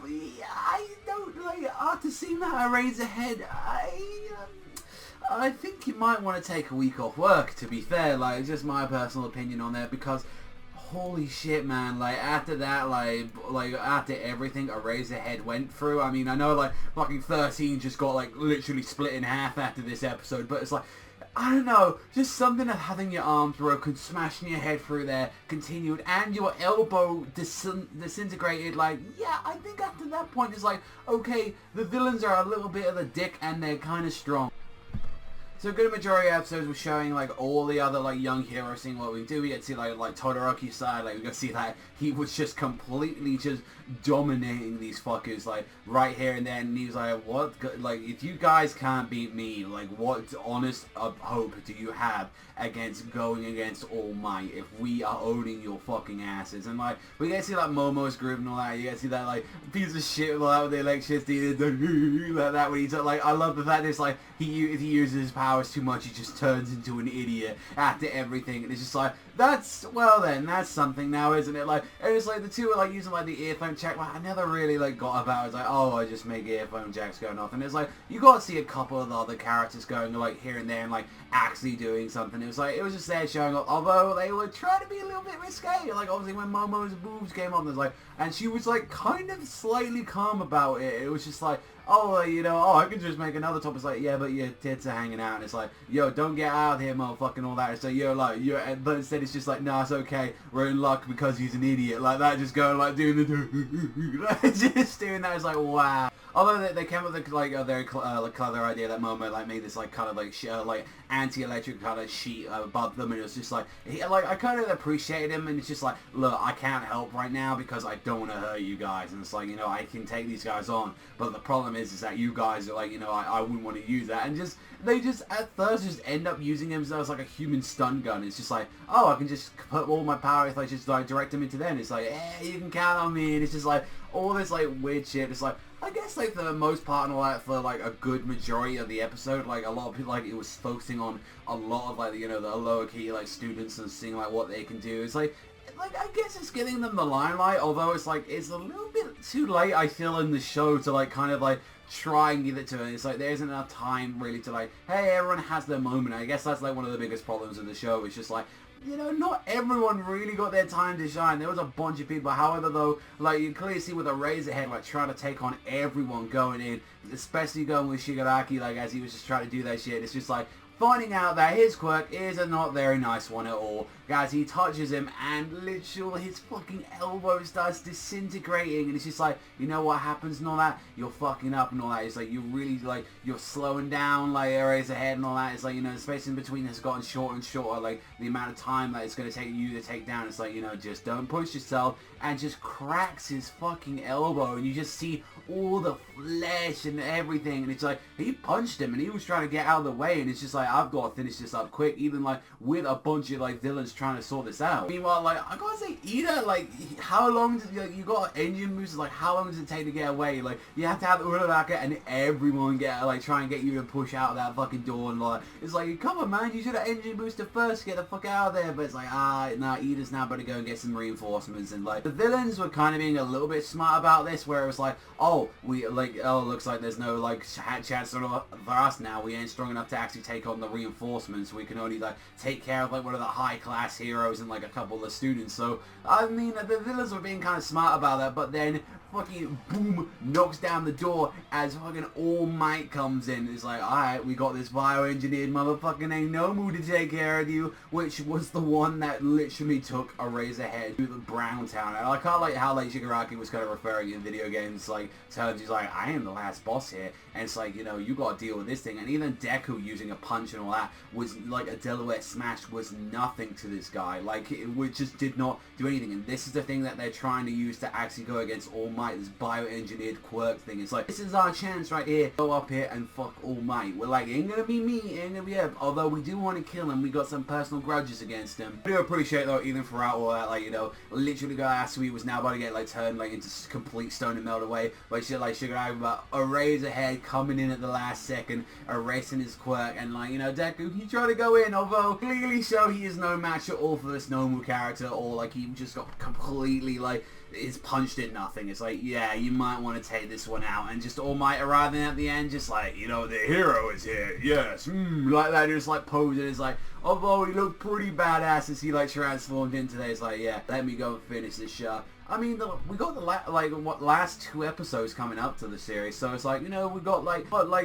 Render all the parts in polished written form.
I don't like, after seeing that Eraserhead, I think you might want to take a week off work, to be fair. Like, it's just my personal opinion on that, because holy shit, man, like, after that, like after everything Eraserhead went through, I mean, I know, like, fucking 13 just got, like, literally split in half after this episode, but it's like, I don't know, just something of having your arms broken, smashing your head through there, continued, and your elbow disintegrated, like, yeah, I think after that point, it's like, okay, the villains are a little bit of a dick, and they're kind of strong. So a good majority of episodes were showing like all the other like young heroes seeing what we do. We get to see like Todoroki's side, like we got to see that he was just completely just dominating these fuckers like right here and then. And he was like, what, like, if you guys can't beat me, like what honest hope do you have against going against All Might if we are owning your fucking asses? And like we get to see like Momo's groove and all that. You get to see that like piece of shit with the electricity like that when he's like, I love the fact that it's like he uses his powers too much, he just turns into an idiot after everything, and it's just like, that's, well then, that's something now, isn't it? Like, and it's like the two are like using like the earphone jack. Like, I never really like got about it. It's like, oh, I just make earphone jacks going off, and it's like you got to see a couple of the other characters going like here and there and like actually doing something. It was like, it was just there showing up, although they were trying to be a little bit risque. Like obviously when Momo's boobs came on, there's like, and she was like kind of slightly calm about it. It was just like, oh, you know, oh, I can just make another top. It's like, yeah, but your tits are hanging out. And it's like, yo, don't get out of here, motherfucking all that. It's like, yo, like, but instead it's just like, nah, it's okay. We're in luck because he's an idiot. Like that, just going, like, doing the, just doing that. It's like, wow. Although they came up with like a very clever idea that Momo like made this like kind of like anti-electric kind of sheet above them, and it was just like I kind of appreciated him, and it's just like, look, I can't help right now because I don't want to hurt you guys, and it's like, you know, I can take these guys on, but the problem is that you guys are like, you know, I wouldn't want to use that, and just they just at first just end up using him as like a human stun gun. It's just like, oh, I can just put all my power if I just like direct him into them. It's like, you can count on me, and it's just like all this like weird shit. It's like, I guess like for the most part and all that, for like a good majority of the episode, like a lot of people, like it was focusing on a lot of like, you know, the lower key like students and seeing like what they can do. It's like I guess it's giving them the limelight, although it's like it's a little bit too late, I feel, in the show to like kind of like try and give it to it. It's like there isn't enough time really to like, hey, everyone has their moment. I guess that's like one of the biggest problems of the show. It's just like, you know, not everyone really got their time to shine. There was a bunch of people. However, though, like you clearly see with Eraserhead, like trying to take on everyone going in, especially going with Shigaraki, like as he was just trying to do that shit. It's just like finding out that his quirk is a not very nice one at all. Guys, he touches him and literally his fucking elbow starts disintegrating, and it's just like, you know what happens and all that? You're fucking up and all that. It's like, you really, like, you're slowing down, like, Eraserhead and all that. It's like, you know, the space in between has gotten shorter and shorter, like, the amount of time that it's going to take you to take down. It's like, you know, just don't push yourself, and just cracks his fucking elbow, and you just see all the flesh and everything, and it's like, he punched him, and he was trying to get out of the way, and it's just like, I've got to finish this up quick, even, like, with a bunch of, like, villains trying to sort this out. Meanwhile, like, I gotta say, Ida, like, how long does, like, you got engine boosts, like, how long does it take to get away? Like, you have to have the Uraraka and everyone get, like, try and get you to push out of that fucking door, and, like, it's like, come on, man, you should have engine boosted first, get the fuck out of there, but it's like, nah, Ida's now better go and get some reinforcements, and, like, the villains were kind of being a little bit smart about this, where it was like, oh, we, like, oh, looks like there's no, like, chance for us now, we ain't strong enough to actually take on the reinforcements, we can only, like, take care of, like, one of the high-class heroes and, like, a couple of the students. So, I mean, the villains were being kind of smart about that, but then fucking boom, knocks down the door as fucking All Might comes in. It's like, alright, we got this bioengineered motherfucking Nomu to take care of you, which was the one that literally took Eraserhead to the Brown Town. And I can't like how like Shigaraki was kind of referring in video games, like, tells you like, I am the last boss here, and it's like, you know, you gotta deal with this thing. And even Deku using a punch and all that was like a Delaware smash was nothing to this guy. Like, it just did not do anything. And this is the thing that they're trying to use to actually go against All Might, this bioengineered quirk thing. It's like, this is our chance right here. Go up here and fuck All Might. We're like, ain't gonna be me, ain't gonna be him. Although we do want to kill him, we got some personal grudges against him. I do appreciate though, even throughout all that, like, you know, literally guy Asui was now about to get like turned like into complete stone and melt away. Like shit like Shigaraki, but Eraserhead coming in at the last second, erasing his quirk, and like, you know, Deku, he tried to go in, although clearly show he is no match at all for this Nomu character, or like he just got completely like it's punched in nothing. It's like, yeah, you might want to take this one out, and just All Might arriving at the end, just like, you know, the hero is here, yes, like that, just like posing. It's like, although he looked pretty badass as he like transformed in today, it's like, yeah, let me go and finish this show. I mean, we got the last 2 episodes coming up to the series, so it's like, you know, we got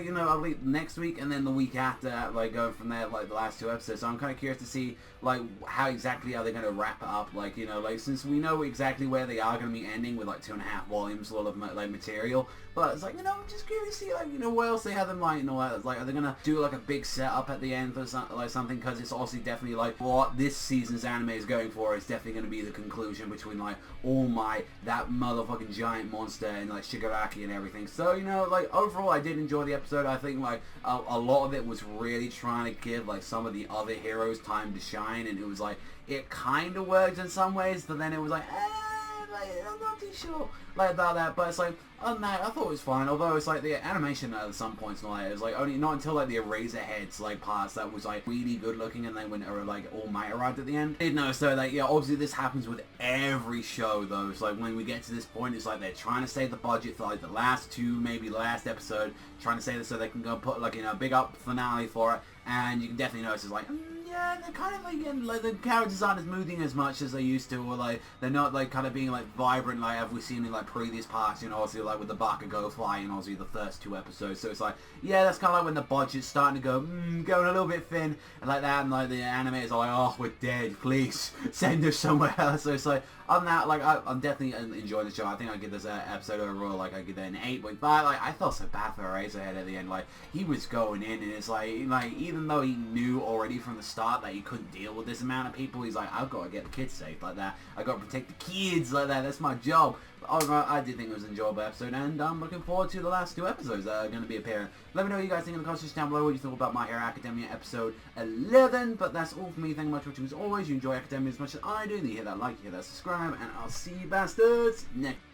you know, at least next week and then the week after, like going from there, like the last 2 episodes. So I'm kind of curious to see like how exactly are they going to wrap it up, like, you know, like since we know exactly where they are going to be ending with like 2.5 volumes full of like material, but it's like, you know, I'm just curious to see like, you know, what else they have in mind, you know, like are they going to do like a big setup at the end for something, because it's obviously definitely like what this season's anime is going for is definitely going to be the conclusion between like All Might, that motherfucking giant monster, and like Shigaraki and everything. So, you know, like overall I did enjoy the episode. I think like a lot of it was really trying to give like some of the other heroes time to shine, and it was like, it kind of worked in some ways, but then it was like, like, I'm not too sure like about that. But it's like, other than that, I thought it was fine. Although it's like the animation at some points, like, it was like only not until like the Eraserheads like parts that was like really good looking, and then when like All Might arrived at the end. I did notice though, like, yeah, obviously this happens with every show though. It's like when we get to this point, it's like they're trying to save the budget for like the last 2, maybe last episode, trying to save it so they can go put like, you know, a big up finale for it. And you can definitely notice it's like, yeah, they're kind of like, getting, like, the characters aren't as moving as much as they used to, or like they're not like kind of being like vibrant like have we seen in like previous parts, you know, obviously like with the Bakugo flying, obviously the first 2 episodes. So it's like, yeah, that's kind of like when the budget's starting to go going a little bit thin and like that, and like the animators are like, oh, we're dead, please send us somewhere else. So it's like, other than that, like I'm definitely enjoying the show. I think I give this episode overall, like I give it an 8.5. Like I felt so bad for Eraserhead at the end. Like he was going in, and it's like even though he knew already from the start that he couldn't deal with this amount of people, he's like, I've got to get the kids safe like that. I got to protect the kids like that. That's my job. Overall, I did think it was an enjoyable episode, and I'm looking forward to the last 2 episodes that are going to be appearing. Let me know what you guys think in the comments down below, what you thought about My Hero Academia episode 11. But that's all for me. Thank you much for watching. As always, you enjoy Academia as much as I do. You hit that like, you hit that subscribe, and I'll see you bastards next